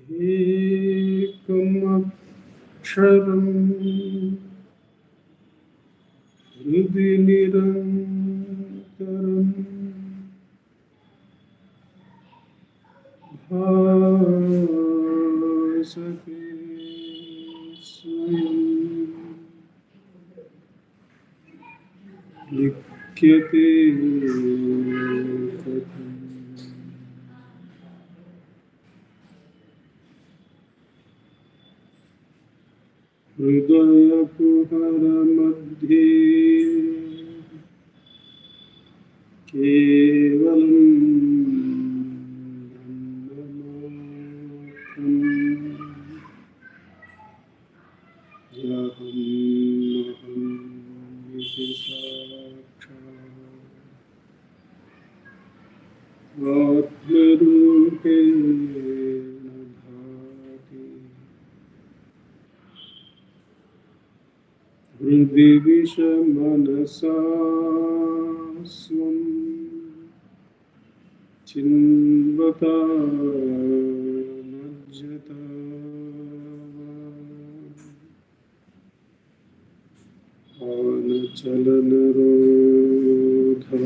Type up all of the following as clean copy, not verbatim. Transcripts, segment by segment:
ekam aksharam hridhi nirantaram bhasate swayam likyate katham. Hridaya kuhara madhye kevalam brahmamatram yaham aham iti sakshat atmarupena bhati hridhi vishamanasa swam chinvata najjata anachalanarodha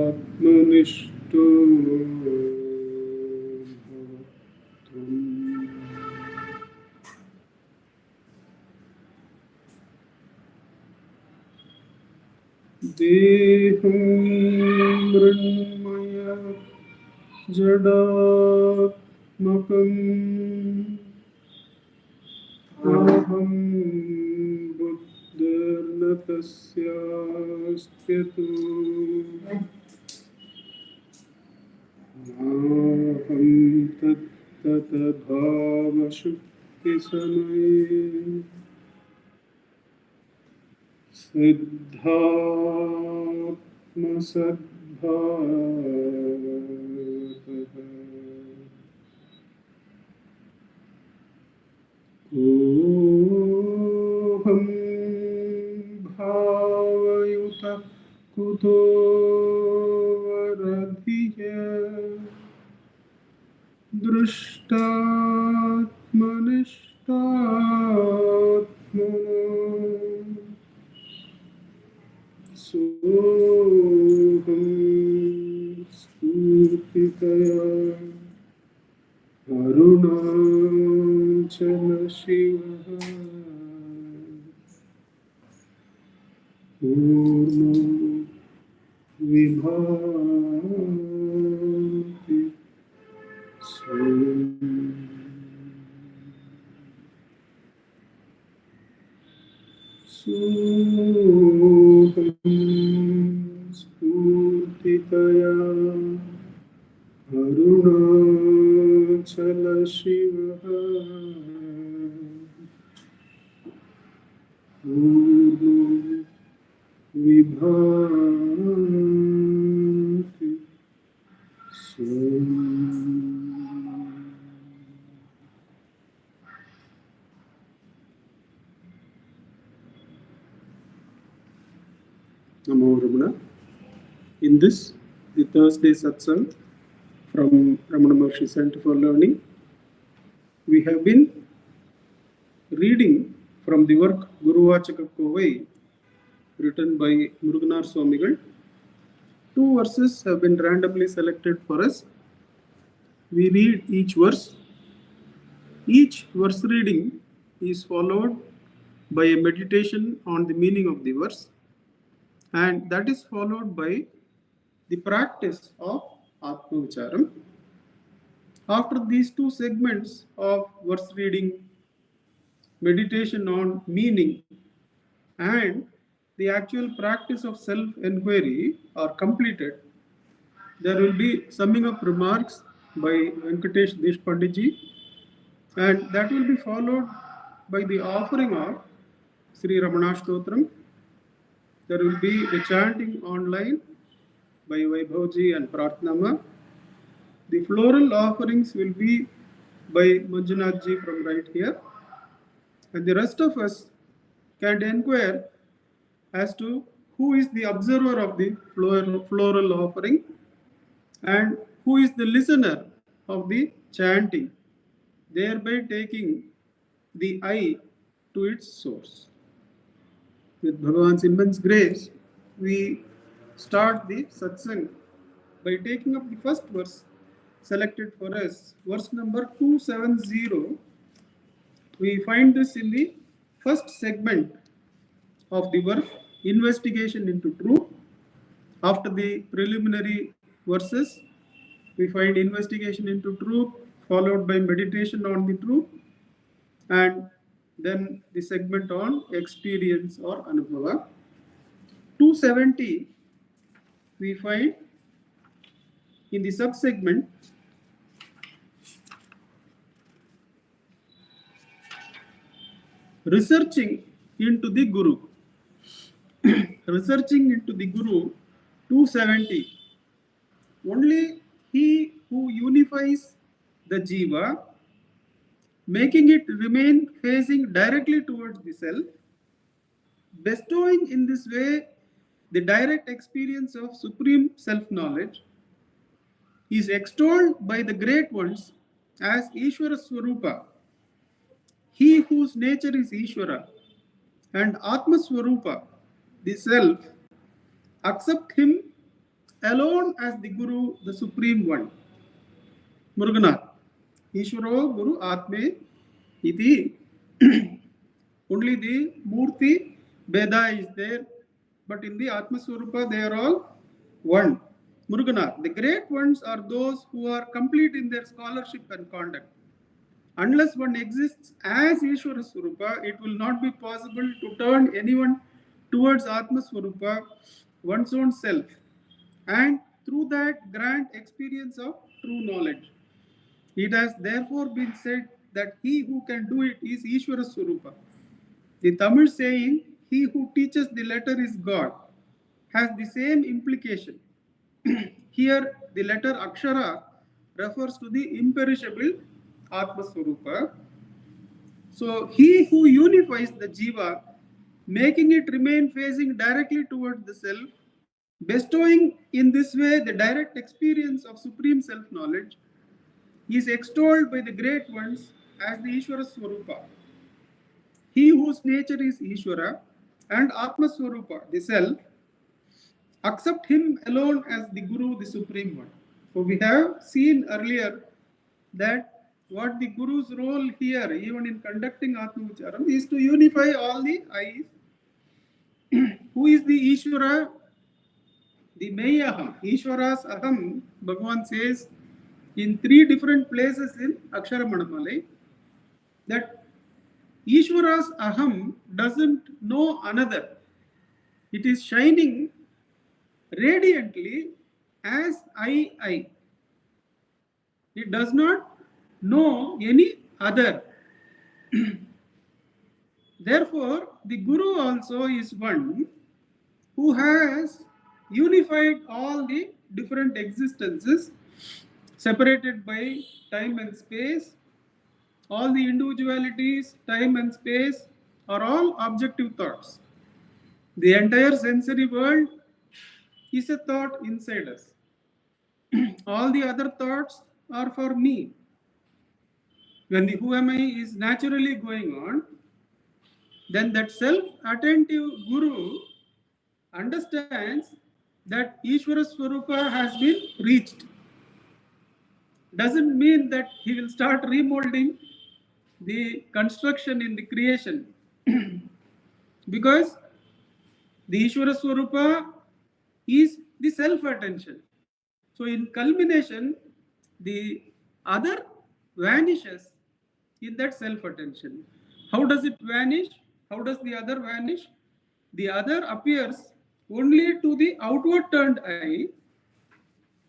atmanishto bhavatvam. Deham mrunmaya jadatmakam aham buddharna tasyastyatu naham tattata bhava shukti samay siddhatma sadbhava oham bhavayuta kuto varadhiya drishtatmanishtatmana soham spurtitaya arunachala shiva purno vibhati swayam. Soham spurtitaya arunachala shiva purno vibhati swayam. Namo Ramana. In this, the Thursday Satsang from Ramanacentre Center for Learning, we have been reading from the work Guruvachaka Kovai, written by Muruganar Swamigal. Two verses have been randomly selected for us. We read each verse. Each verse reading is followed by a meditation on the meaning of the verse, and that is followed by the practice of Atma Vicharam. After these two segments of verse reading, meditation on meaning, and the actual practice of self-enquiry are completed, there will be summing up remarks by Venkatesh Deshpande ji, and that will be followed by the offering of Sri Ramana. There will be the chanting online by Vaibhavji and Pratnama. The floral offerings will be by Manjunathji from right here. And the rest of us can inquire as to who is the observer of the floral offering. and who is the listener of the chanting, thereby taking the eye to its source. With Bhagavan's immense grace, we start the satsang by taking up the first verse selected for us, verse number 270. We find this in the first segment of the work, Investigation into Truth. After the preliminary verses, we find investigation into truth, followed by meditation on the truth, and then the segment on experience or anubhava. 270, we find in the subsegment researching into the Guru. Researching into the Guru, 270. Only he who unifies the jiva, making it remain facing directly towards the self, bestowing in this way the direct experience of supreme self-knowledge, is extolled by the great ones as Ishvara Swarupa, he whose nature is Ishvara, and Atma Swarupa, the self, accept him alone as the Guru, the Supreme One. Muruganath. Ishvaro Guru Atme iti. Only the Murti Veda is there, but in the Atma Swarupa they are all one. Muruganath. The great ones are those who are complete in their scholarship and conduct. Unless one exists as Ishvara Swarupa, it will not be possible to turn anyone towards Atma Swarupa, one's own self, and through that grant experience of true knowledge. It has therefore been said that he who can do it is Ishvara Swarupa. The Tamil saying, he who teaches the letter is God, has the same implication. Here, the letter Akshara refers to the imperishable Atma Swarupa. So, he who unifies the Jiva, making it remain facing directly towards the self, bestowing in this way the direct experience of supreme self-knowledge, is extolled by the great ones as the Ishvara Swarupa. He whose nature is Ishvara and Atma Swarupa, the self, accept him alone as the Guru, the Supreme One. So we have seen earlier that what the Guru's role here, even in conducting Atma Vicharam, is to unify all the eyes. Who is the Ishvara? The Mayaham. Ishvara's Aham, Bhagavan says in 3 different places in Akshara Manamalai that Ishvara's Aham doesn't know another. It is shining radiantly as I. It does not know any other. Therefore, the Guru also is one who has unified all the different existences separated by time and space. All the individualities, time and space are all objective thoughts. The entire sensory world is a thought inside us. All the other thoughts are for me. When the who am I is naturally going on, then that self-attentive Guru understands that Ishvara Swarupa has been reached. Doesn't mean that he will start remolding the construction in the creation. Because the Ishvara Swarupa is the self-attention. So in culmination, the other vanishes in that self-attention. How does it vanish? How does the other vanish? The other appears only to the outward turned eye.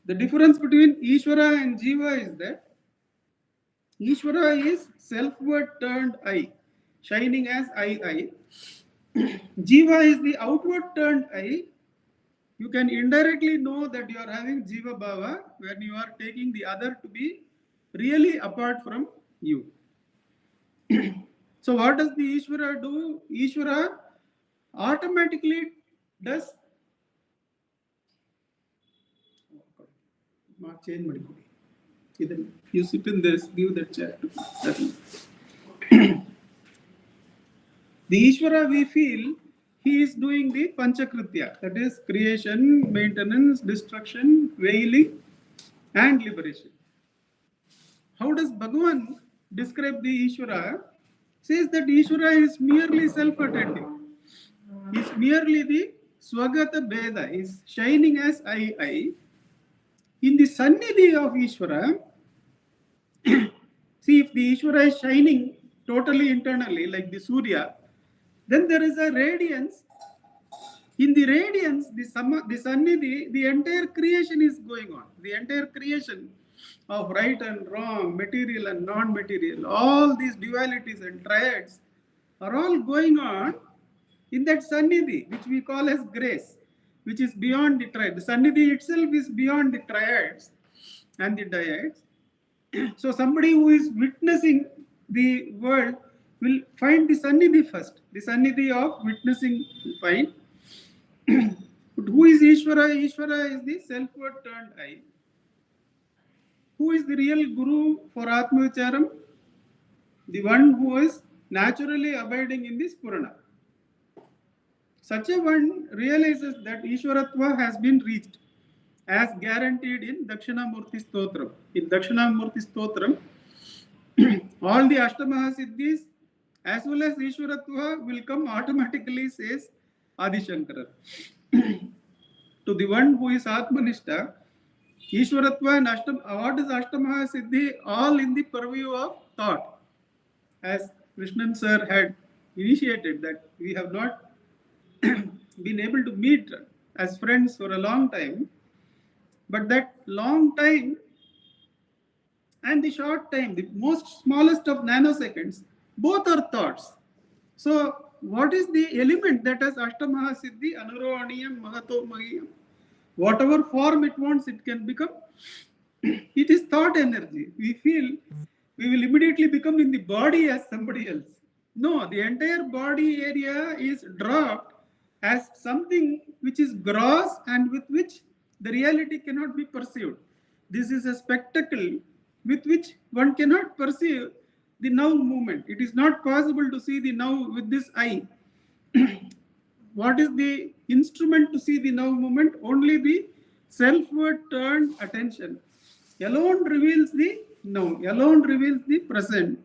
The difference between Ishvara and Jiva is that Ishvara is selfward turned eye, shining as I. Jiva is the outward turned eye. You can indirectly know that you are having Jiva Bhava when you are taking the other to be really apart from you. So what does the Ishvara do? Ishvara automatically does change madikodi. You sit in this, give that chair to me. The Ishvara we feel, he is doing the Panchakritya, that is creation, maintenance, destruction, veiling, and liberation. How does Bhagavan describe the Ishvara? Says that Ishvara is merely self-attentive. He is merely the Swagata Beda, is shining as I. In the Sannidhi of Ishvara, see, if the Ishvara is shining totally internally, like the Surya, then there is a radiance. In the radiance, the Sannidhi, the entire creation is going on. The entire creation of right and wrong, material and non-material, all these dualities and triads are all going on in that Sannidhi, which we call as grace, which is beyond the triad. The Sannidhi itself is beyond the triads and the dyads. So somebody who is witnessing the world will find the Sannidhi first. The Sannidhi of witnessing will find. But who is Ishvara? Ishvara is the selfward turned I. Who is the real Guru for Atmavicharam? The one who is naturally abiding in this Purana. Such a one realizes that Ishwaratva has been reached as guaranteed in Dakshinamurti Stotram. In Dakshinamurti Stotram, all the Ashtamaha Siddhis as well as Ishwaratva will come automatically, says Adi Shankara. To the one who is Atmanishta, Ishwaratva and what is Ashtamaha Siddhi? All in the purview of thought. As Krishnan sir had initiated that we have not been able to meet as friends for a long time, but that long time and the short time, the most smallest of nanoseconds, both are thoughts. So what is the element that has Ashtamaha Siddhi, Anurohaniyam, Mahato Mahiyam? Whatever form it wants, it can become. It is thought energy. We feel we will immediately become in the body as somebody else. No, the entire body area is dropped as something which is gross and with which the reality cannot be perceived. This is a spectacle with which one cannot perceive the now movement. It is not possible to see the now with this eye. What is the instrument to see the now movement? Only the selfward turned attention alone reveals the now, alone reveals the present,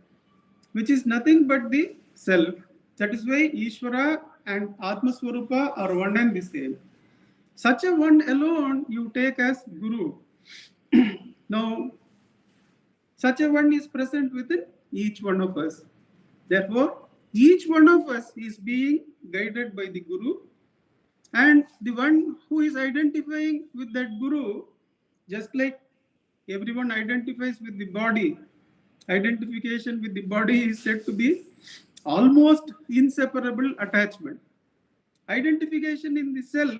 which is nothing but the self. That is why Ishvara and Atmaswarupa are one and the same. Such a one alone you take as Guru. Now, such a one is present within each one of us. Therefore, each one of us is being guided by the Guru, and the one who is identifying with that Guru, just like everyone identifies with the body, identification with the body is said to be almost inseparable attachment. Identification in the self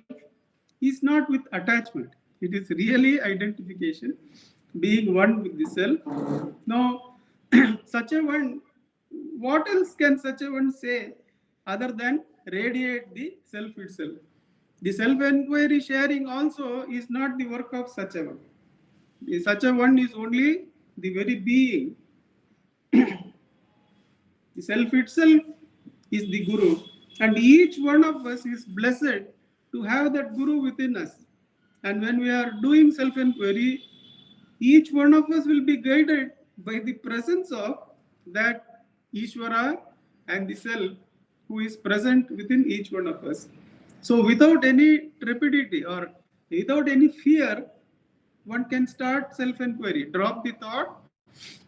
is not with attachment. It is really identification, being one with the self. Now, such a one, what else can such a one say other than radiate the self itself? The self-enquiry sharing also is not the work of such a one. Such a one is only the very being. The self itself is the Guru, and each one of us is blessed to have that Guru within us. And when we are doing self-enquiry, each one of us will be guided by the presence of that Ishvara and the self who is present within each one of us. So without any trepidity or without any fear, one can start self-enquiry. Drop the thought,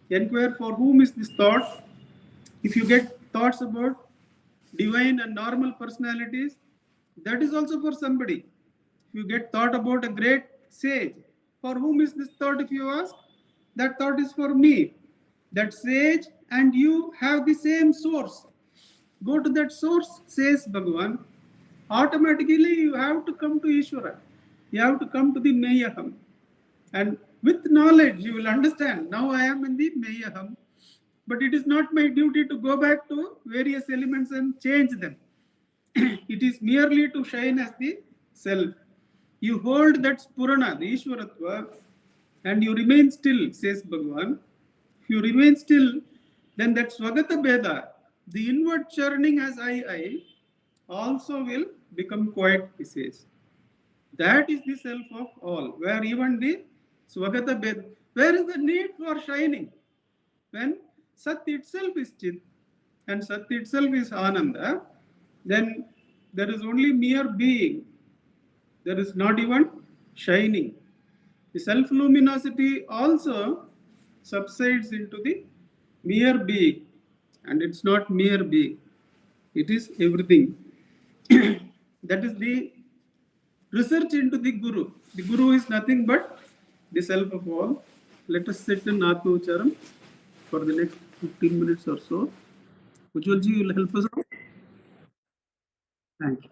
inquire for whom is this thought. If you get thoughts about divine and normal personalities, that is also for somebody. If you get thought about a great sage, for whom is this thought? If you ask, that thought is for me. That sage and you have the same source. Go to that source, says Bhagavan. Automatically you have to come to Ishvara. You have to come to the Meyaham. And with knowledge, you will understand, now I am in the Meyaham. But it is not my duty to go back to various elements and change them. It is merely to shine as the self. You hold that Spurana, the Ishwaratva, and you remain still, says Bhagavan. If you remain still, then that Swagata Beda, the inward churning as I, also will become quiet, he says. That is the self of all, where even the Swagata Beda, where is the need for shining? When Sat itself is Chit and Sat itself is Ananda, then there is only mere being. There is not even shining. The self luminosity also subsides into the mere being, and it's not mere being, it is everything. That is the research into the Guru. The Guru is nothing but the self of all. Let us sit in Atma Ucharam for the next 15 minutes or so. Ujjwalji, you will help us out? Thank you.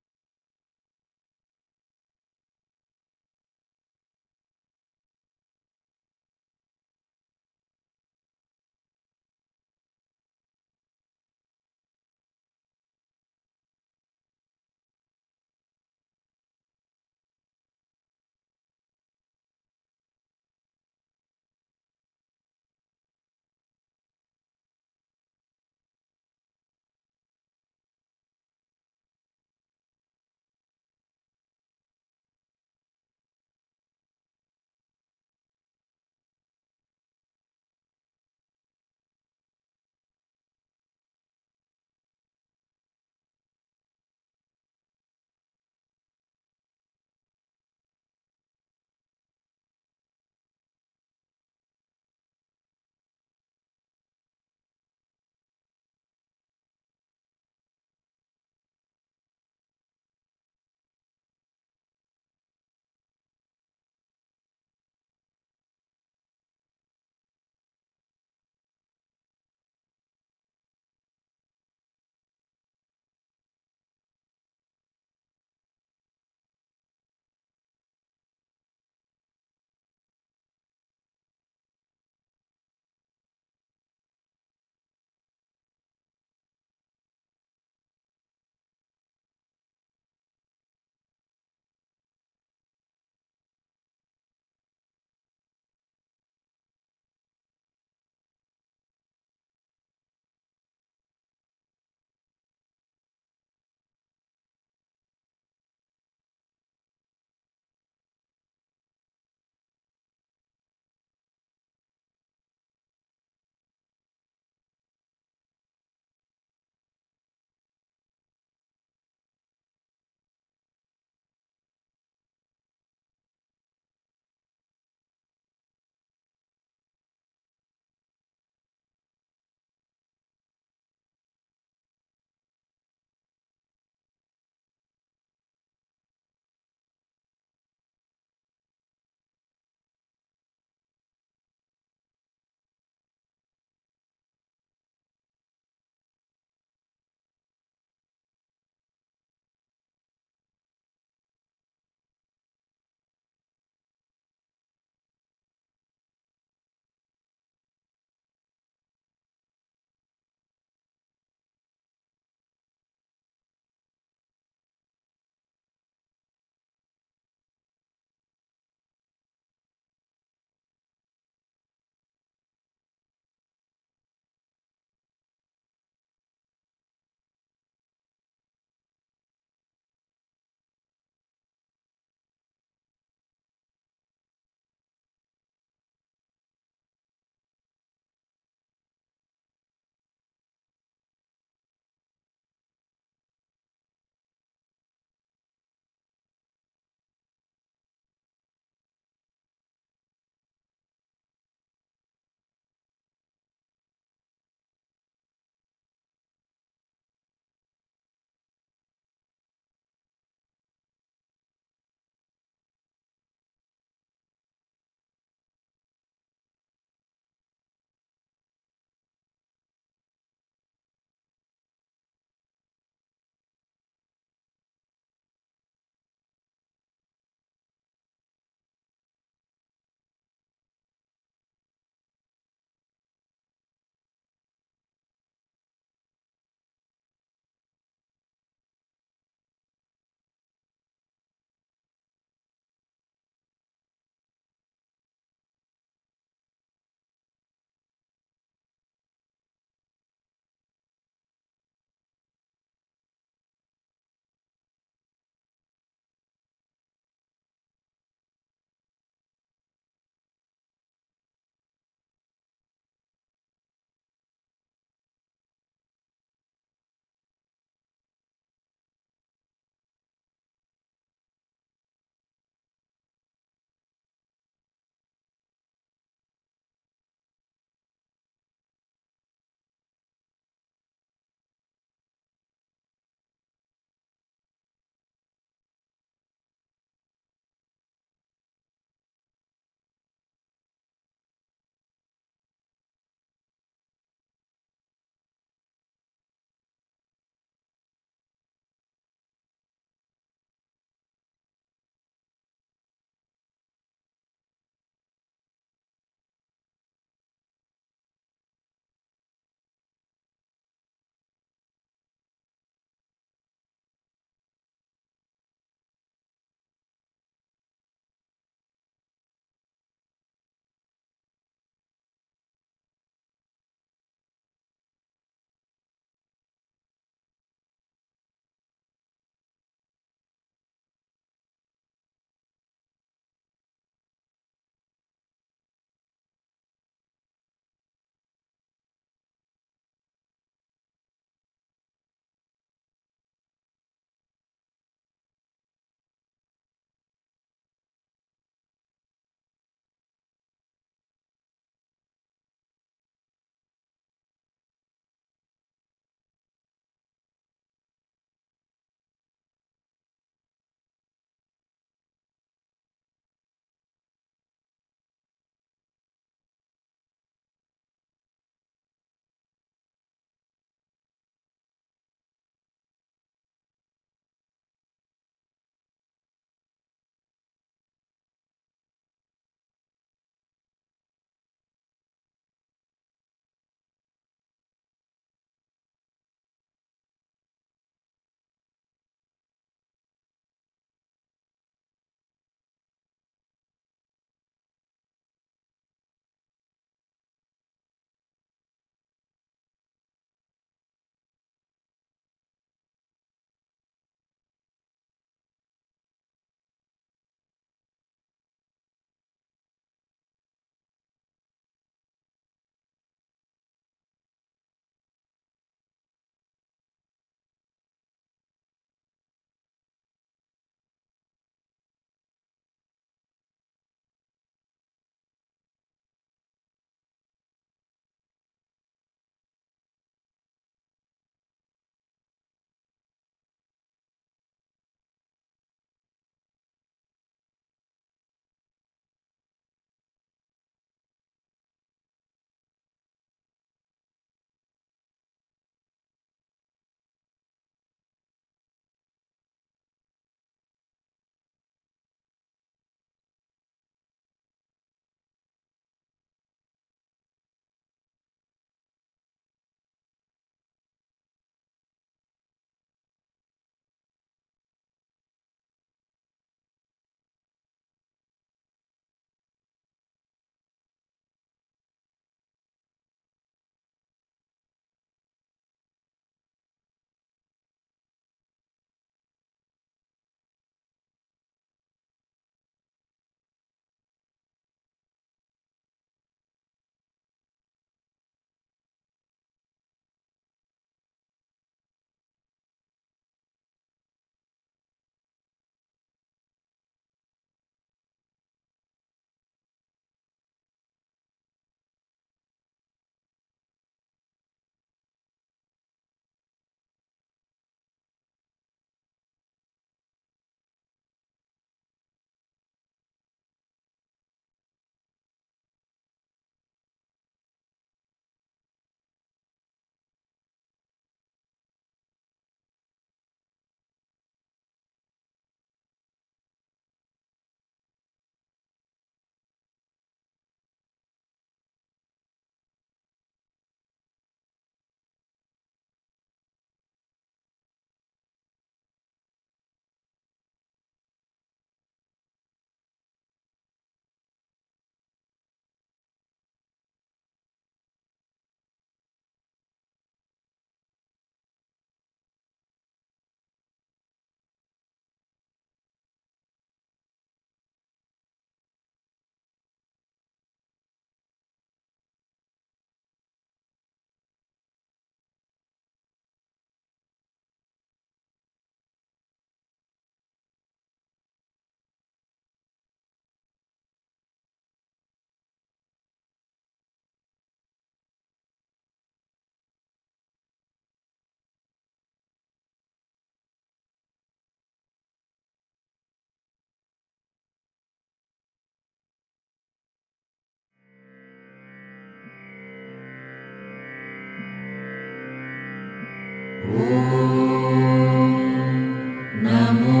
Namo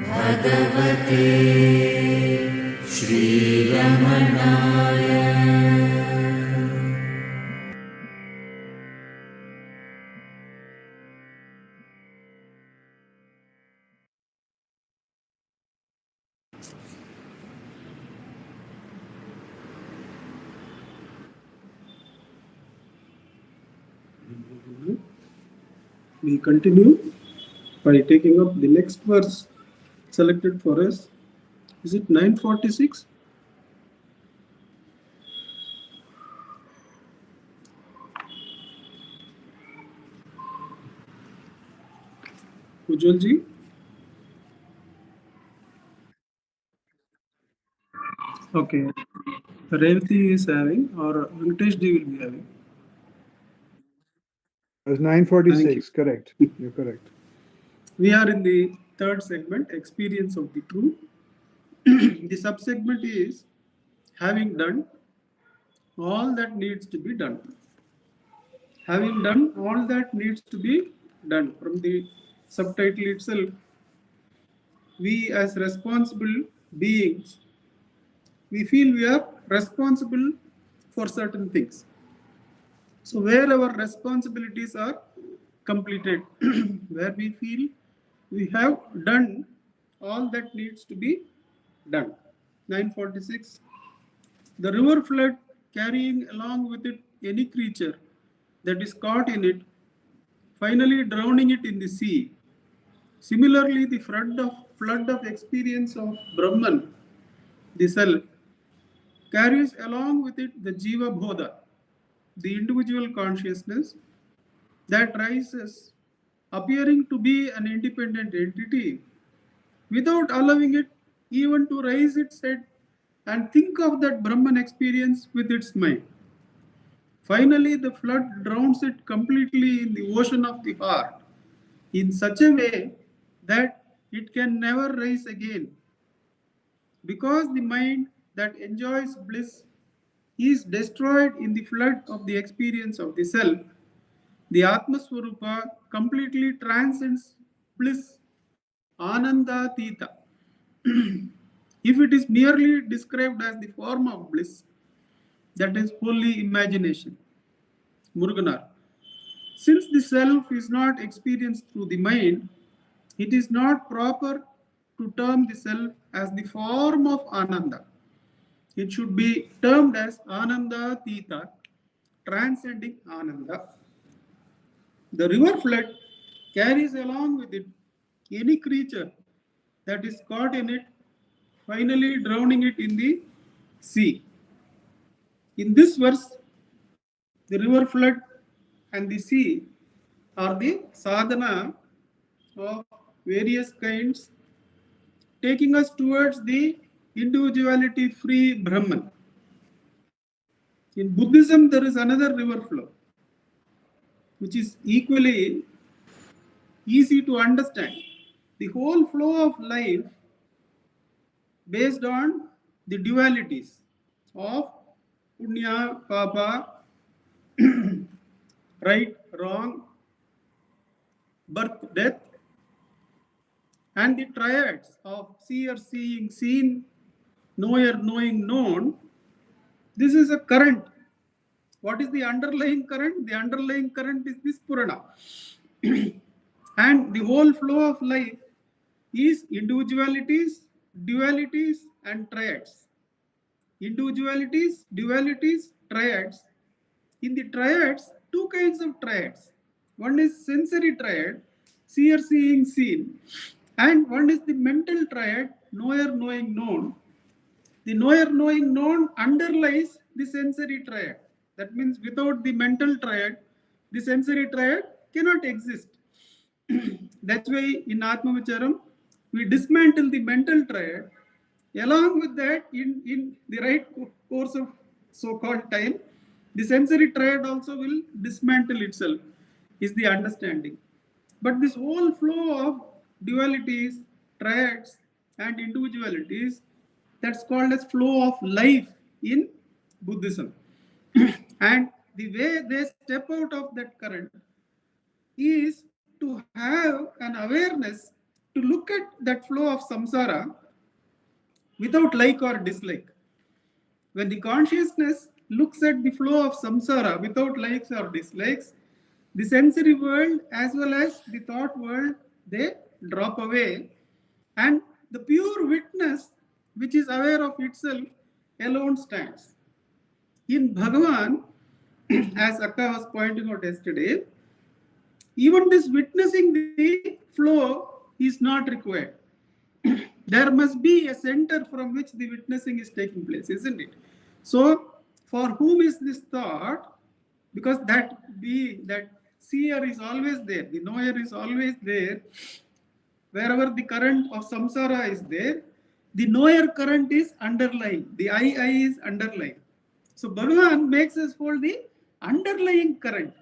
Bhagavate Shri Ramanaya. We continue by taking up the next verse selected for us. Is it 946? Ujjalji? Okay. Revati is having, or Venkatesh ji will be having. It was 946, correct. You're correct. We are in the third segment, experience of the truth. The subsegment is having done all that needs to be done. Having done all that needs to be done. From the subtitle itself, we as responsible beings, we feel we are responsible for certain things. So where our responsibilities are completed, where we feel we have done all that needs to be done. 946. The river flood, carrying along with it any creature that is caught in it, finally drowning it in the sea. Similarly, the flood of experience of Brahman, the self, carries along with it the Jiva Bodha, the individual consciousness that rises, appearing to be an independent entity, without allowing it even to raise its head and think of that Brahman experience with its mind. Finally, the flood drowns it completely in the ocean of the heart in such a way that it can never rise again. Because the mind that enjoys bliss is destroyed in the flood of the experience of the self, the Atma Swarupa completely transcends bliss, Ananda Tita. If it is merely described as the form of bliss, that is wholly imagination. Muruganar. Since the self is not experienced through the mind, it is not proper to term the self as the form of Ananda. It should be termed as Ananda Tita, transcending Ananda. The river flood carries along with it any creature that is caught in it, finally drowning it in the sea. In this verse, the river flood and the sea are the sadhana of various kinds, taking us towards the individuality free Brahman. In Buddhism, there is another river flow, which is equally easy to understand. The whole flow of life based on the dualities of punya, papa, right, wrong, birth, death, and the triads of seer, seeing, seen, knower, knowing, known. This is a current. What is the underlying current? The underlying current is this Purana. And the whole flow of life is individualities, dualities, and triads. Individualities, dualities, triads. In the triads, two kinds of triads. One is sensory triad, seer, seeing, seen, and one is the mental triad, knower, knowing, known. The knower, knowing, known underlies the sensory triad. That means without the mental triad, the sensory triad cannot exist. That's why in Atma Vicharam, we dismantle the mental triad. Along with that, in the right course of so-called time, the sensory triad also will dismantle itself, is the understanding. But this whole flow of dualities, triads, and individualities, that's called as flow of life in Buddhism. And the way they step out of that current, is to have an awareness to look at that flow of samsara without like or dislike. When the consciousness looks at the flow of samsara without likes or dislikes, the sensory world as well as the thought world, they drop away, and the pure witness, which is aware of itself, alone stands. In Bhagavan, as Akka was pointing out yesterday, even this witnessing the flow is not required. There must be a center from which the witnessing is taking place, isn't it? So, for whom is this thought? Because that being, that seer is always there, the knower is always there. Wherever the current of samsara is there, the knower current is underlying, the I is underlying. So Bhagavan makes us hold the underlying current.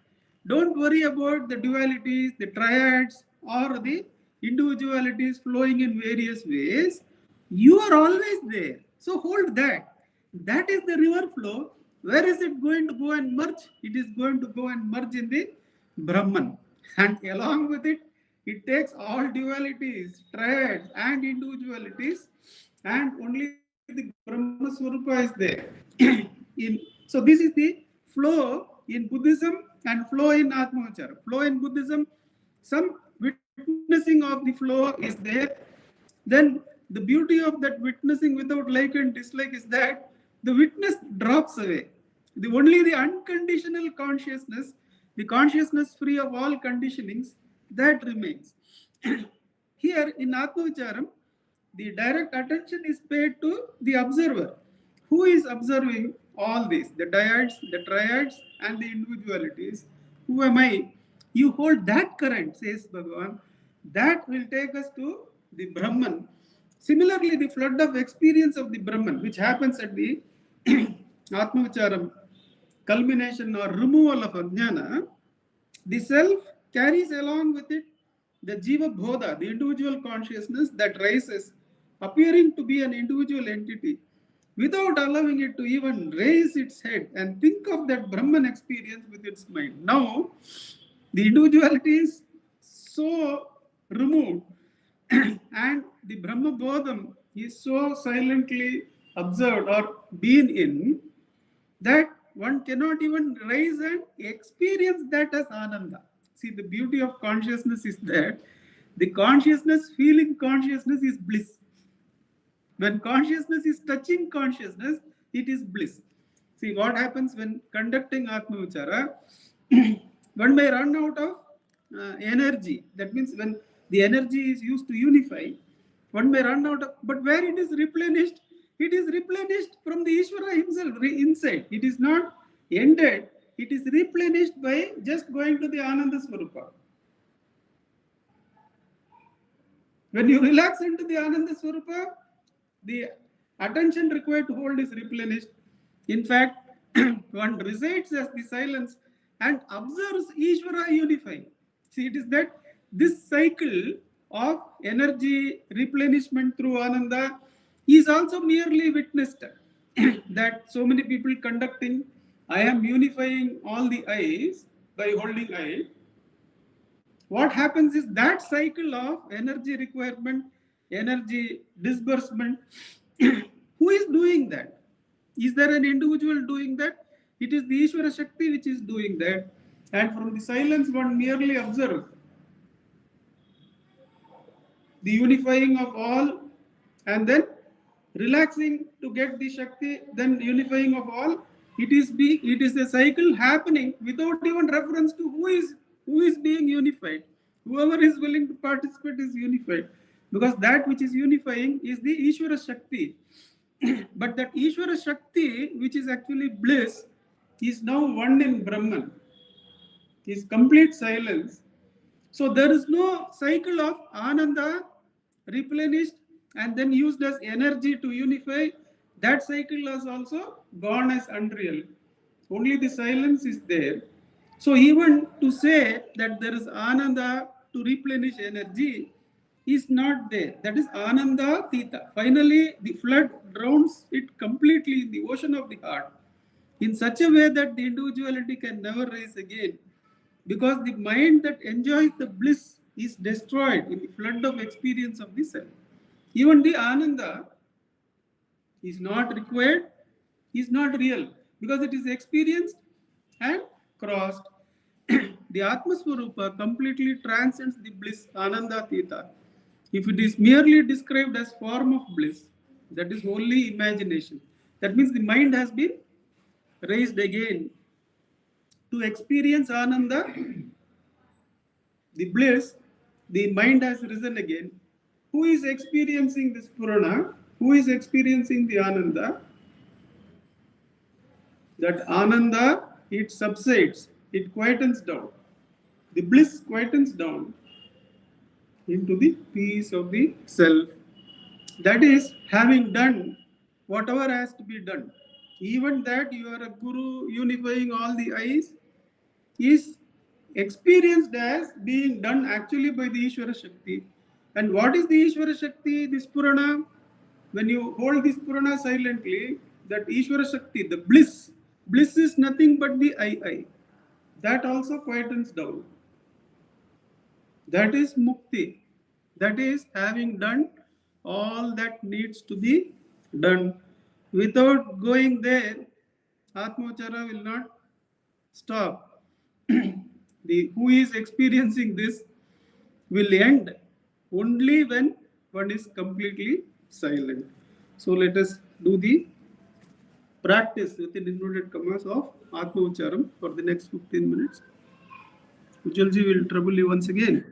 Don't worry about the dualities, the triads, or the individualities flowing in various ways. You are always there. So hold that. That is the river flow. Where is it going to go and merge? It is going to go and merge in the Brahman. And along with it, it takes all dualities, triads, and individualities, and only the Brahma Swarupa is there. So this is the flow in Buddhism and flow in Atmavachara. Flow in Buddhism, some witnessing of the flow is there. Then the beauty of that witnessing without like and dislike is that the witness drops away. Only the unconditional consciousness, the consciousness free of all conditionings, that remains. Here in Atmavicharam, the direct attention is paid to the observer. Who is observing all these? The dyads, the triads, and the individualities. Who am I? You hold that current, says Bhagavan. That will take us to the Brahman. Similarly, the flood of experience of the Brahman, which happens at the Atmavicharam culmination or removal of Ajnana, the self carries along with it the Jiva Bodha, the individual consciousness that rises, appearing to be an individual entity, without allowing it to even raise its head and think of that Brahman experience with its mind. Now, the individuality is so removed and the Brahma Bodham is so silently observed or been in that one cannot even rise and experience that as Ananda. See, the beauty of consciousness is that the consciousness, feeling consciousness is bliss. When consciousness is touching consciousness, it is bliss. See, what happens when conducting Atmavichara? One may run out of energy. That means when the energy is used to unify, one may run out of, but where it is replenished from the Ishvara himself, inside. It is not ended. It is replenished by just going to the Ananda Swarupa. When you relax into the Ananda Swarupa, the attention required to hold is replenished. In fact, one resides as the silence and observes Ishvara unifying. See, it is that this cycle of energy replenishment through Ananda is also merely witnessed. That so many people conducting, I am unifying all the eyes by holding eye. What happens is that cycle of energy requirement, energy disbursement, who is doing that? Is there an individual doing that? It is the Ishvara Shakti which is doing that. And from the silence, one merely observes the unifying of all, and then relaxing to get the Shakti, then unifying of all. It is a cycle happening without even reference to who is being unified. Whoever is willing to participate is unified, because that which is unifying is the Ishvara Shakti. But that Ishvara Shakti, which is actually bliss, is now one in Brahman, is complete silence. So there is no cycle of Ananda replenished and then used as energy to unify. That cycle has also gone as unreal. Only the silence is there. So even to say that there is Ananda to replenish energy is not there. That is Ananda Tita. Finally, the flood drowns it completely in the ocean of the heart in such a way that the individuality can never rise again. because the mind that enjoys the bliss is destroyed in the flood of experience of the self. Even the Ananda is not required, is not real, because it is experienced and crossed. The Atmaswarupa completely transcends the bliss Ananda Theta. If it is merely described as form of bliss, that is only imagination. That means the mind has been raised again to experience Ananda, the bliss, the mind has risen again. Who is experiencing this Purana? Who is experiencing the Ananda? That Ananda, it subsides, it quietens down. The bliss quietens down into the peace of the self. That is, having done whatever has to be done. Even that you are a guru unifying all the eyes is experienced as being done actually by the Ishvara Shakti. And what is the Ishvara Shakti? This Purana, when you hold this Purana silently, that Ishvara Shakti, the bliss is nothing but the I. That also quietens down. That is mukti. That is having done all that needs to be done. Without going there, Atmachara will not stop. The who is experiencing this will end only when one is completely silent. So let us do the practice within inverted commas of Atma Ucharam for the next 15 minutes. Ujjalji will trouble you once again.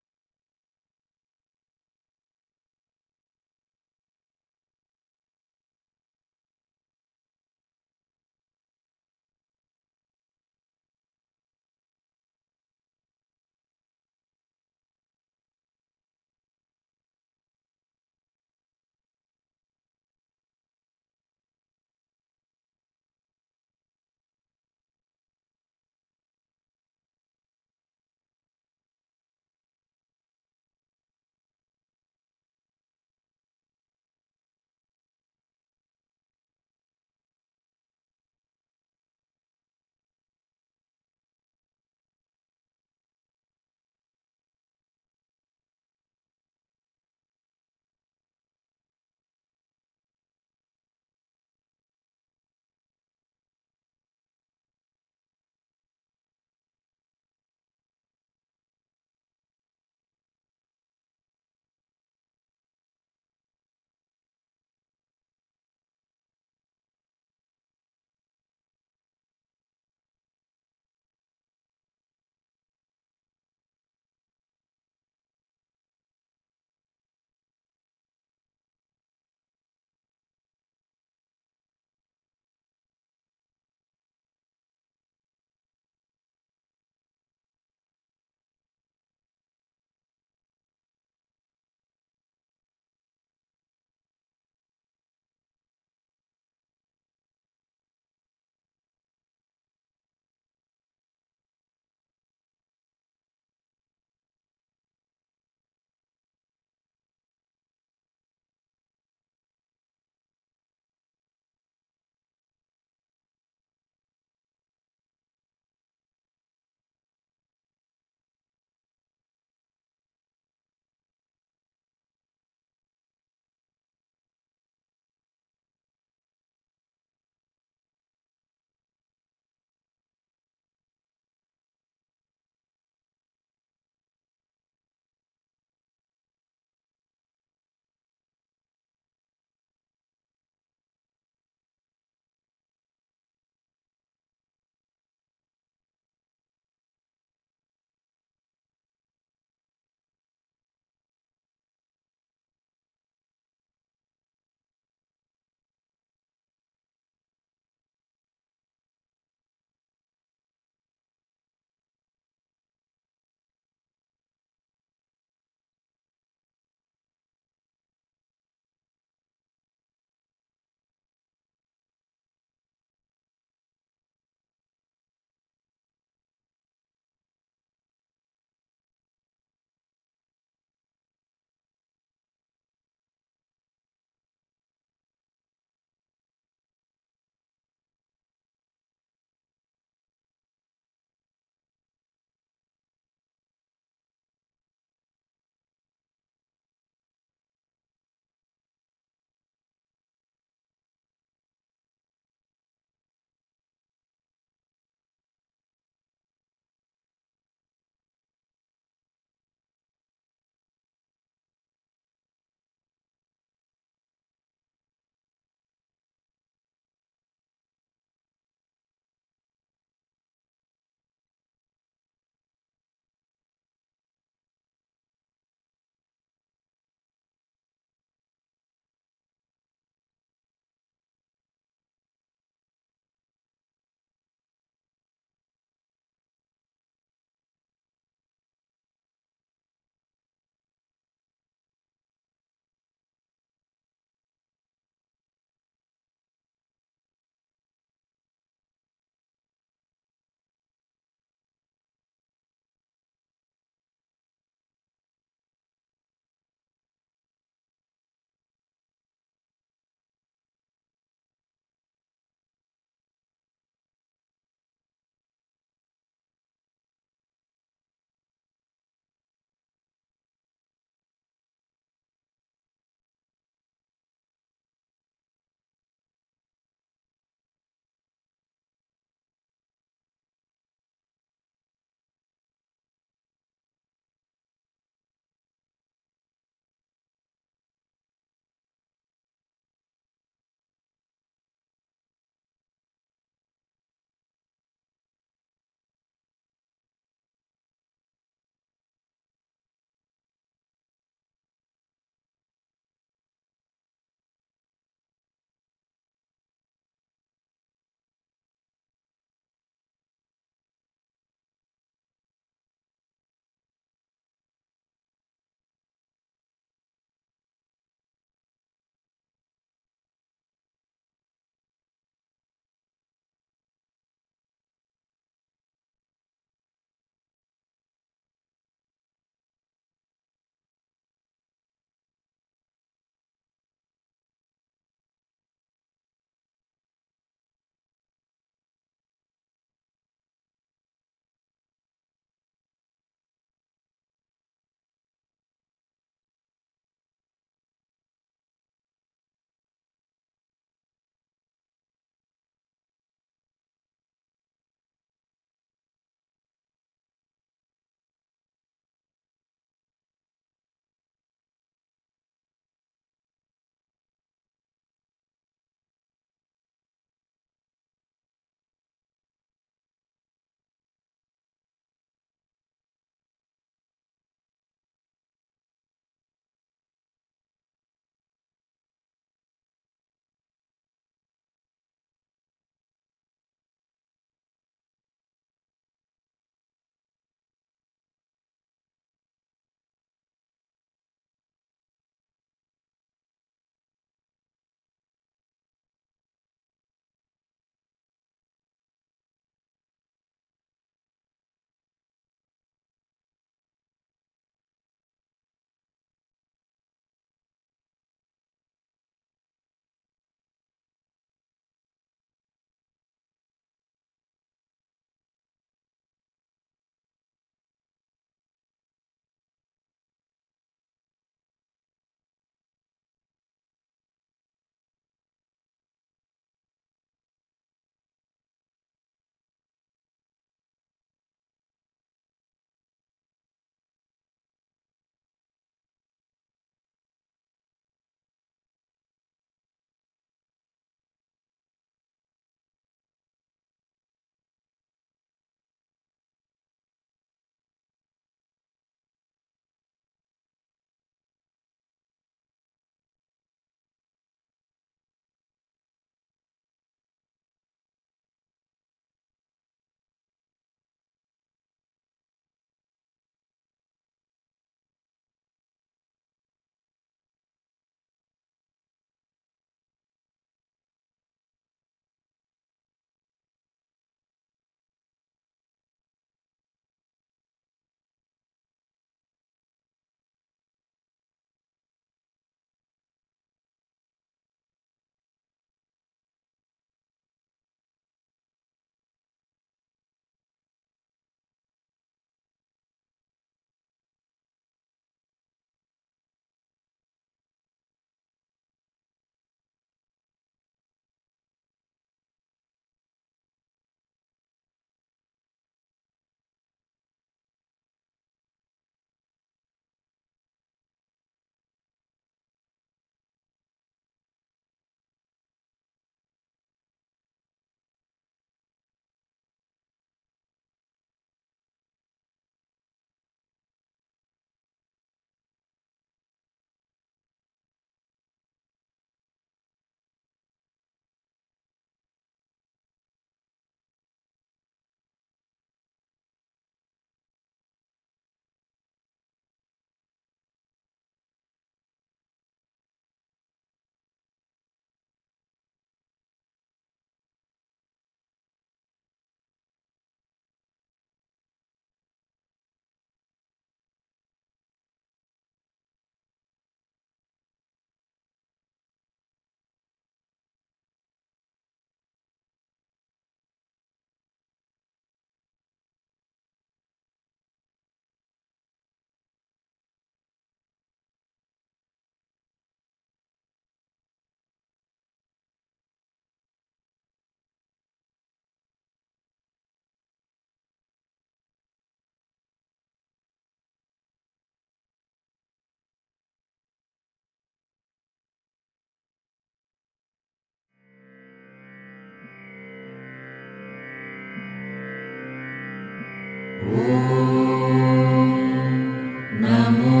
नमो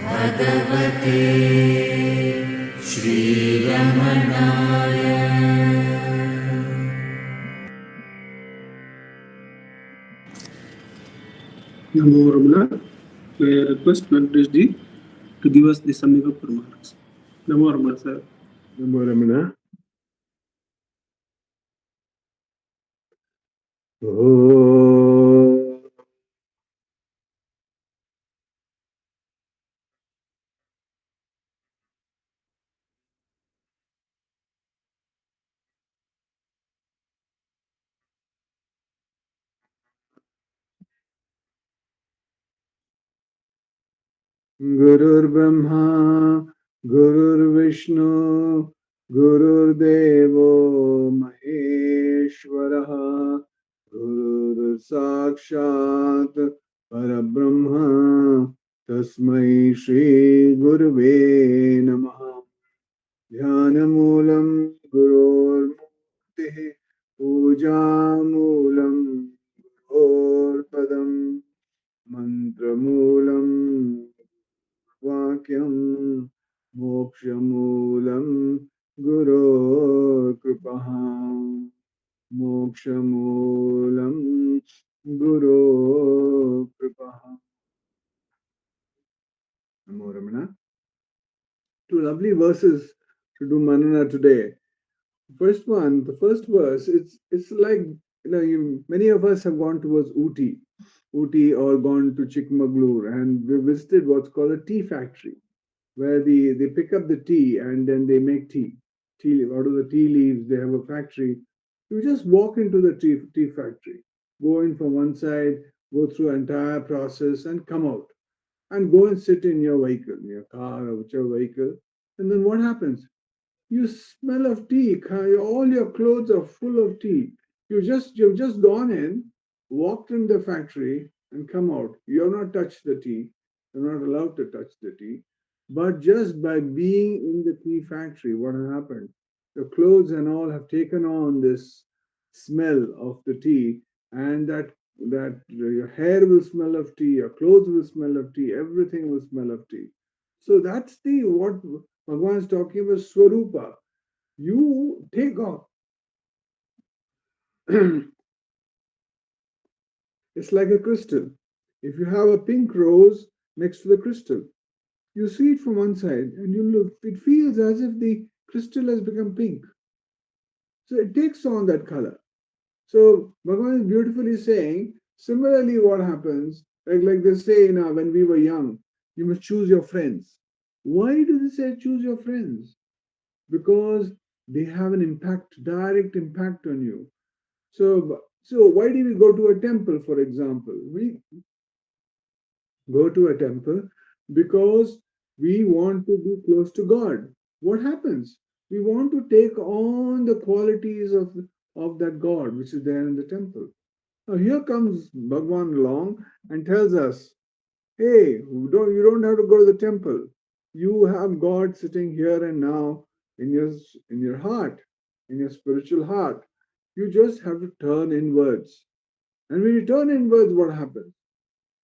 भगवते श्रीरमणाय। Namo Ramana. May I request Venkatesh ji to give us the summing up remarks. Namo Ramana, sir. Namo Ramana. Oh. Gurur Brahma, Gurur Vishnu, Gurur Devo Maheshwaraha, Gurur Sakshat Parabrahma, Tasmai Shri Gurve Namaha. Dhyanamulam Gurur Mukti, Pujamulam Gurur Padam, Mantramulam Vakyam Mokshamulam Guru Kripaha. Mokshamulam Guru Kripaha. Namo Ramana. Two lovely verses to do manana today. First one, the first verse, it's like, many of us have gone towards Ooty or gone to Chikmagalur, and we visited what's called a tea factory, where they pick up the tea and then they make tea. Tea out of the tea leaves, they have a factory. You just walk into the tea factory, go in from one side, go through entire process, and come out, and go and sit in your vehicle, your car or whichever vehicle, and then what happens? You smell of tea. All your clothes are full of tea. You've just gone in, walked in the factory, and come out. You have not touched the tea. You're not allowed to touch the tea. But just by being in the tea factory, what has happened? Your clothes and all have taken on this smell of the tea, and that your hair will smell of tea, your clothes will smell of tea, everything will smell of tea. So that's the what Bhagavan is talking about Swarupa. You take off. It's like a crystal. If you have a pink rose next to the crystal, you see it from one side and you look, it feels as if the crystal has become pink. So it takes on that color. So Bhagavan is beautifully saying, similarly, what happens, like they say, when we were young, you must choose your friends. Why do they say choose your friends? Because they have an impact, direct impact on you. So why do we go to a temple, for example? We go to a temple because we want to be close to God. What happens? We want to take on the qualities of that God which is there in the temple. Now here comes Bhagwan along and tells us, hey, you don't have to go to the temple. You have God sitting here and now in your heart, in your spiritual heart. You just have to turn inwards. And when you turn inwards, what happens?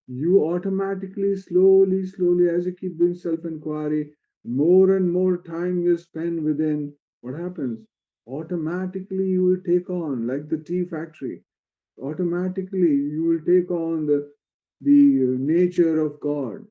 You automatically, slowly, as you keep doing self-inquiry, more and more time you spend within, what happens? Automatically you will take on, like the tea factory, automatically you will take on the nature of God.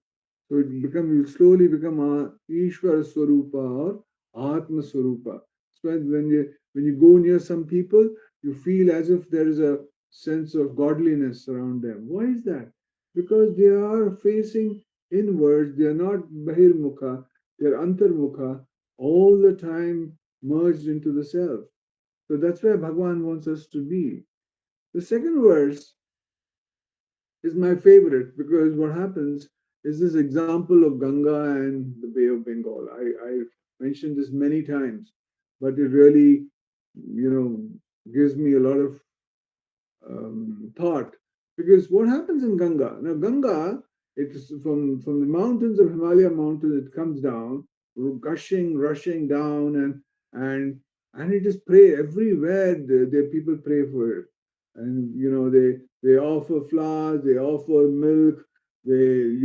So you slowly become a Ishvara Swarupa or Atma Swarupa. So when you go near some people, you feel as if there is a sense of godliness around them. Why is that? Because they are facing inwards, they are not Bahirmukha, they are Antarmukha, all the time merged into the self. So that's where Bhagavan wants us to be. The second verse is my favorite because what happens is this example of Ganga and the Bay of Bengal. I mentioned this many times, but it really, gives me a lot of thought. Because what happens in Ganga? Now, Ganga, it's from the mountains of Himalaya mountains, it comes down, gushing, rushing down, and it is pray everywhere. The people pray for it. and they offer flowers, they offer milk, they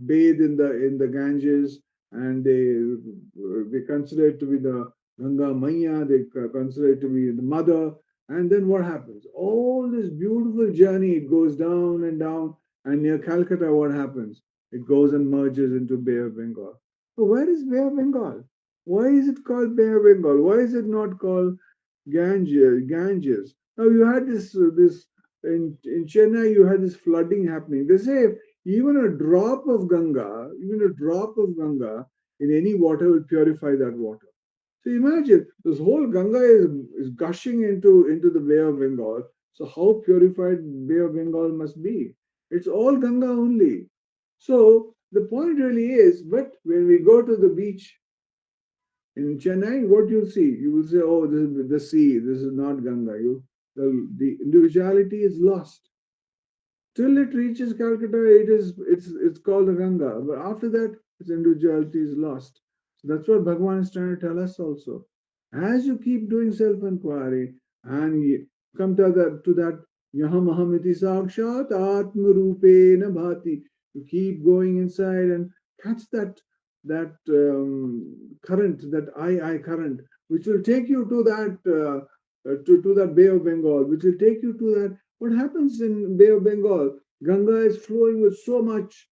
bathe in the Ganges, and they consider it to be the Ganga Maya, they consider it to be the mother. And then what happens? All this beautiful journey, it goes down and down, and near Calcutta, what happens? It goes and merges into Bay of Bengal. So where is Bay of Bengal? Why is it called Bay of Bengal? Why is it not called Ganges? Now you had this in Chennai. You had this flooding happening. They say even a drop of Ganga, in any water will purify that water. So imagine this whole Ganga is gushing into the Bay of Bengal. So how purified Bay of Bengal must be? It's all Ganga only. So the point really is, but when we go to the beach in Chennai, what you'll see, you will say, "Oh, this is the sea. This is not Ganga." The individuality is lost. Till it reaches Calcutta, it's called the Ganga. But after that, its individuality is lost. So that's what Bhagavan is trying to tell us also. As you keep doing self-inquiry and you come to that Yaham Ahamiti Sakshat Atma Rupena Bhati, you keep going inside and catch that current, that I current, which will take you to that Bay of Bengal, which will take you to that. What happens in Bay of Bengal? Ganga is flowing with so much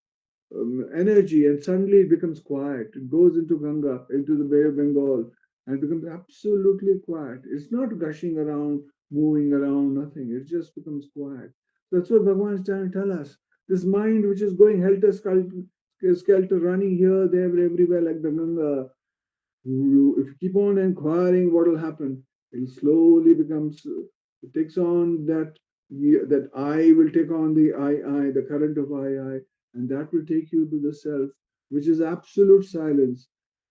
energy, and suddenly it becomes quiet. It goes into Ganga, into the Bay of Bengal, and becomes absolutely quiet. It's not gushing around, moving around, nothing. It just becomes quiet. That's what Bhagavan is trying to tell us. This mind which is going helter skelter, running here, there, everywhere like the Ganga, if you keep on inquiring, what will happen? It slowly becomes, it takes on that I will take on the the current of I, and that will take you to the self, which is absolute silence.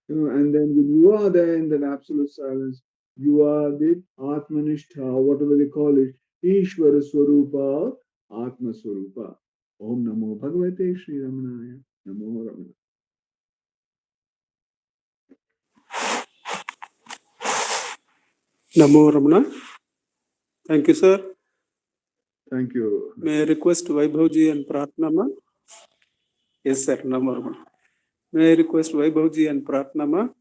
And then when you are there in that absolute silence, you are the Atmanishtha, whatever they call it, Ishvara Swarupa, Atma Swarupa. Om Namo Bhagavate Sri Ramanaya. Namo Ramana. Namo Ramana. Thank you, sir. Thank you. May I request Vaibhavji and Pratnama? Yes, sir. Namo Ramana. May I request Vaibhavji and Pratnama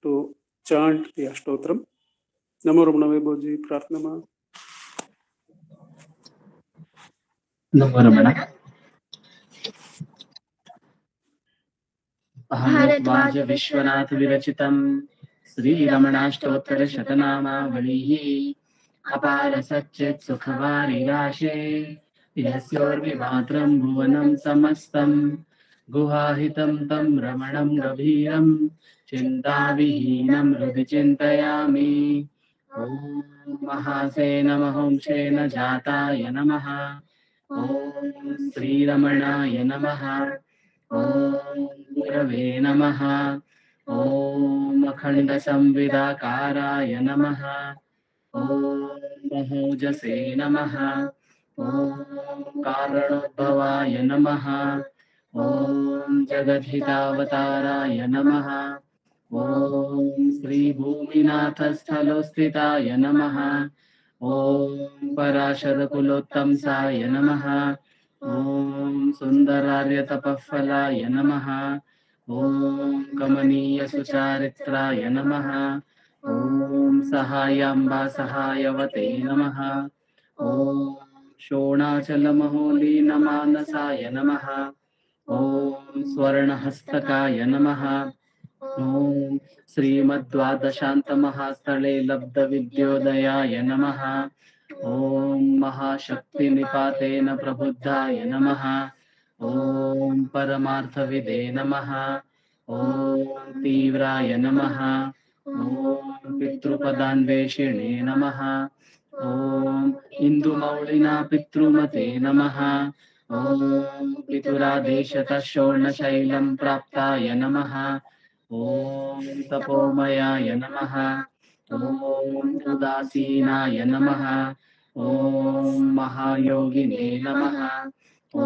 to chant the Ashtotram? Namo Ramana, Vaibhavji, Pratnama. Namo Ramana. Bhardwaj Vishwanath विरचितम् श्रीरमणाष्टोत्तर शतनामावलिः अपार सच्चित् सुखवारिराशे यस्योर्विमात्रम् भुवनं समस्तम् गुहाहितं तं रमणं गभीरं चिन्ताविहीनं हृदि चिन्तयामि ॐ महासेन महंसेन जाताय नमः ॐ श्रीरमणाय नमः ॐ गुरवे नमः ॐ अखण्डसंविदाकाराय नमः ॐ महोजसे नमः ॐ कारणोद्भवाय नमः ॐ जगद्धितावताराय नमः ॐ श्रीभूमिनाथस्थलोस्थिताय नमः ॐ पराशरकुलोत्तंसाय नमः ॐ सुन्दरार्यतपःफलाय नमः ॐ कमनीयसुचारित्राय नमः ॐ सहायाम्बा सहायवते नमः ॐ शोणाचलमहोलीनमानसाय नमः ॐ स्वर्णहस्तकाय नमः ॐ श्रीमद्द्वादशान्तमहास्थले लब्धविद्योदयाय नमः ॐ महाशक्तिनिपातेन प्रबुद्धाय नमः ॐ परमार्थविदे नमः ॐ तीव्राय नमः ॐ पितृपदान्वेषिणे नमः ॐ इन्दुमौलिना पितृमते नमः ॐ पितुरादेशतः शोणशैलं प्राप्ताय नमः ॐ तपोमयाय नमः ॐ उदासीनाय नमः ॐ महायोगिने नमः ॐ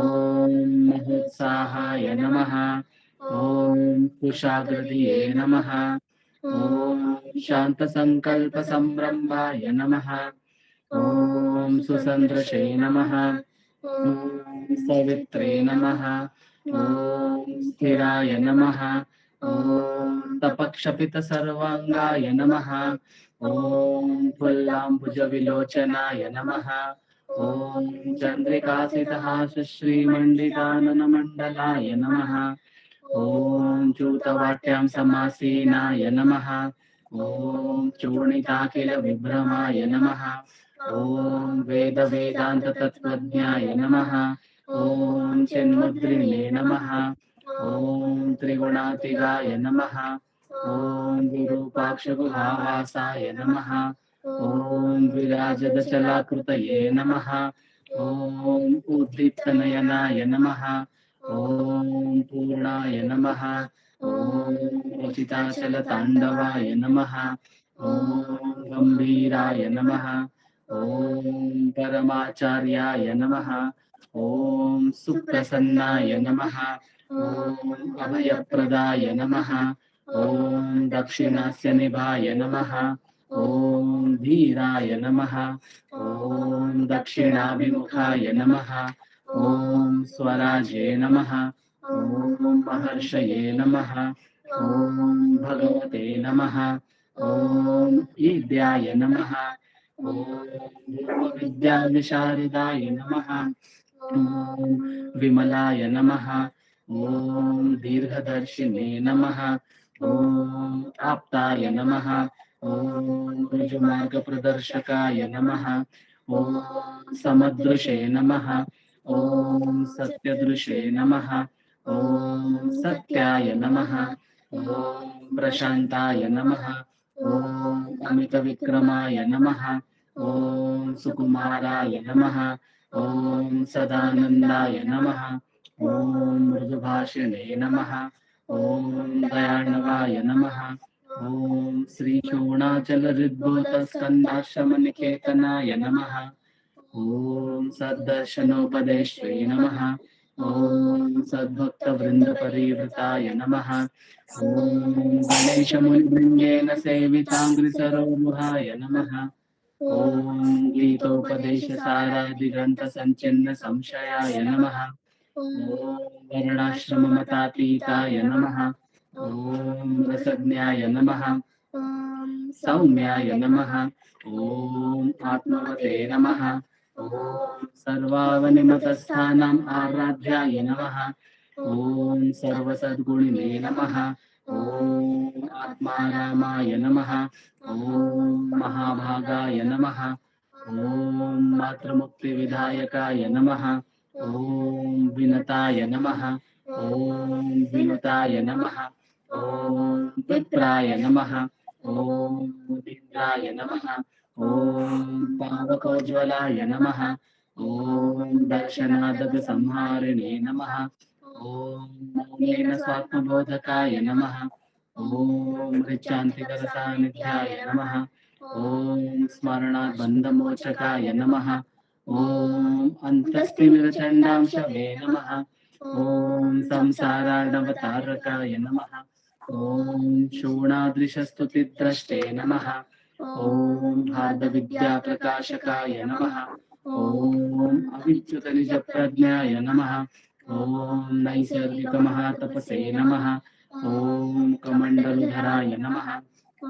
महोत्साहाय नमः ॐ कुशाग्रधिये नमः ॐ शान्तसङ्कल्पसंरम्भाय नमः ॐ सुसन्दृशे नमः। ॐ सवित्रे नमः। ॐ स्थिराय नमः। ॐ तपक्षपितसर्वाङ्गाय नमः। ॐ फुल्लाम्बुजविलोचनाय नमः। ॐ चन्द्रिकासितहासश्रीमण्डिताननमण्डलाय नमः। ॐ चूतवाट्यां समासीनाय नमः। ॐ चूर्णिताखिलविभ्रमाय नमः। ॐ वेदवेदान्ततत्त्वज्ञाय नमः। ॐ चिन्मुद्रिणे नमः। ॐ त्रिगुणातिगाय नमः। ॐ विरूपाक्षगुहावासाय नमः। ॐ विराजदचलाकृतये नमः। ॐ उद्दीप्तनयनाय नमः। ॐ पूर्णाय नमः। ॐ रचिताचलताण्डवाय नमः। ॐ गम्भीराय नमः। ॐ परमाचार्याय नमः। ॐ सुप्रसन्नाय नमः। ॐ अभयप्रदाय नमः। ॐ दक्षिणास्य निभाय नमः। ॐ धीराय नमः। ॐ दक्षिणाभिमुखाय नमः। ॐ स्वराजे नमः। ॐ महर्षये नमः। ॐ भगवते नमः। ॐ ईद्याय नमः। ॐ विद्याविशारदाय नमः। ॐ विमलाय नमः। ॐ दीर्घदर्शिने नमः। ॐ आप्ताय नमः। ॐ ऋजुमार्गप्रदर्शकाय नमः। ॐ समदृशे नमः। ॐ सत्यदृशे नमः। ॐ सत्याय नमः। ॐ प्रशान्ताय नमः। ॐ अमितविक्रमाय नमः। ॐ सुकुमाराय नमः। ॐ सदानन्दाय नमः। ॐ मृदुभाषिणे नमः। ॐ दयार्णवाय नमः। ॐ श्रीशूणाचलहृद्भूतस्कन्धाश्रमनिकेतनाय नमः। ॐ सद्दर्शनोपदेष्ट्रे नमः। ॐ सद्भक्तवृन्दपरिवृताय नमः। ॐ गणेशमुनिवृन्देन सेविताङ्घ्रिसरोरुहाय नमः। ॐ गीतोपदेशसारादिग्रन्थसञ्चिन्नसंशयाय नमः। ॐ वर्णाश्रममतातीताय नमः। ॐ रसज्ञाय नमः। ॐ सौम्याय नमः। ॐ आत्मवते नमः। ॐ सर्वावनिमतस्थानाम् आराध्याय नमः। ॐ सर्वसद्गुणिने नमः। ॐ आत्मारामाय नमः। ॐ महाभागाय नमः। ॐ मातृमुक्तिविधायकाय नमः। ॐ विनताय नमः। ॐ विनुताय नमः। ॐ विप्राय नमः। ॐ मुदीन्द्राय नमः। ॐ पावकोज्ज्वलाय नमः। ॐ दर्शनादगसंहारिणे नमः। ॐ मौनेन स्वात्मबोधकाय नमः। ॐ ऋचान्तिकरसान्निध्याय नमः। ॐ स्मरणात् बन्धमोचकाय नमः। ॐ अन्तस्तिमिरचण्डांशवे नमः। ॐ संसारार्णवतारकाय नमः। ॐ शूणादृशस्तुतिद्रष्टे नमः। ॐ भार्गविद्याप्रकाशकाय नमः। ॐ अविच्युतनिजप्रज्ञाय नमः। ॐ नैसर्गिकमहातपसे नमः। ॐ कमण्डलुधराय नमः। ॐ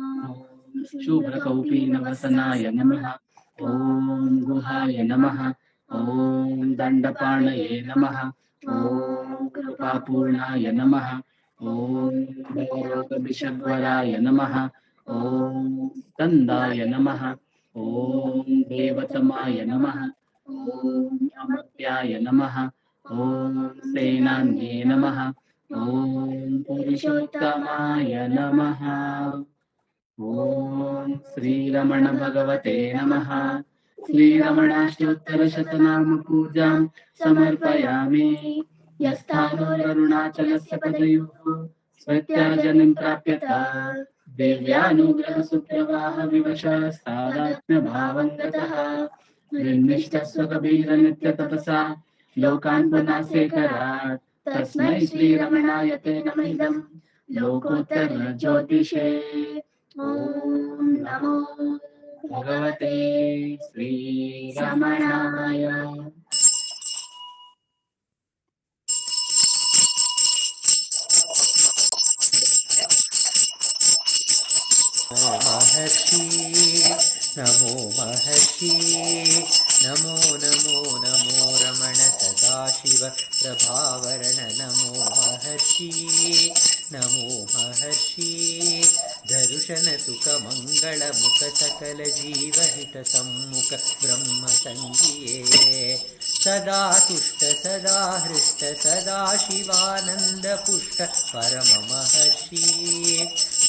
शुभ्रकौपीनवसनाय नमः। ॐ गुहाय नमः। ॐ दण्डपाणये नमः। ॐ कृपापूर्णाय नमः। ॐ भवरोगविषग्वराय नमः। ॐ स्कन्दाय नमः। ॐ देवतमाय नमः। ॐ अमर्त्याय नमः। ॐ सेनान्ये नमः। ॐ पुरुषोत्तमाय नमः। ॐ श्रीरमण भगवते नमः। श्रीरमणाष्टोत्तरशतनाम पूजां समर्पयामि। यस्थानोररुणाचलस्य पदयोः स्वत्याजनिं प्राप्यत दिव्यानुग्रहसुप्रवाह विवशस्तादात्म्यभावं गतः निर्निष्ठस्वकबीरनित्यतपसा लोकान् पुनासेकरात् तस्मै श्रीरमणाय ते नमः लोकोत्तर ज्योतिषे। ॐ नमो भगवते श्री रमणाय। महर्षि नमो महर्षि नमो नमो नमो रमण सदाशिव प्रभावरण नमो महर्षि नमो महर्षि दर्शन सुख मंगल मुख सकल जीवहित सम्मुख ब्रह्म संगिये सदा तुष्ट सदा हृष्ट सदा शिवानंद पुष्ट परम महर्षि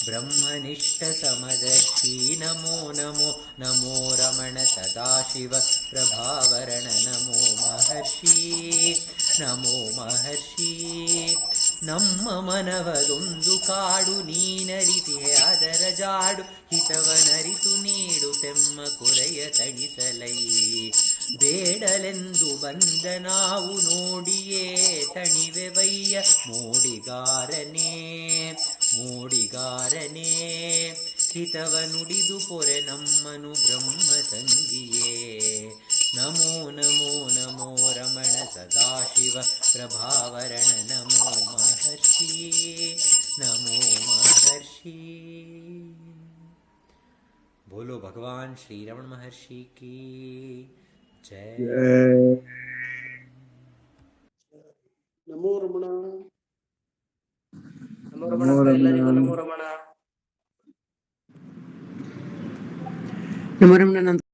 ब्रह्मनिष्ठ समदर्शी नमो नमो नमो रमण सदाशिव प्रभावरण नमो महर्षि नमो महर्षि ನಮ್ಮ ಮನವದೊಂದು ಕಾಡು ನೀನರಿತಿಹೆ ಅದರ ಜಾಡು ಹಿತವನರಿತು ನೀಡು ತೆಮ್ಮ ಕೊರೆಯ ತಣಿಸಲೈ ಬೇಡಲೆಂದು ಬಂದ ನಾವು ನೋಡಿಯೇ ತಣಿವೆವಯ್ಯ ಮೋಡಿಗಾರನೇ ಮೋಡಿಗಾರನೇ ಹಿತವ ನುಡಿದು ಪೊರೆ ನಮ್ಮನು ಬ್ರಹ್ಮ ಸಂಗಿಯೇ ನಮೋ ನಮೋ ನಮೋ ರಮಣ ಸದಾಶಿವ ಪ್ರಭಾವರಣ ನಮೋ महर्षि नमो महर्षि। बोलो भगवान श्री रमण महर्षि की जय। ನಮೋ ರಮಣ. ನಮೋ ರಮಣ ಸರ್, ಎಲ್ಲರಿಗೂ ನಮೋ ರಮಣ. ನಮೋ ರಮಣ.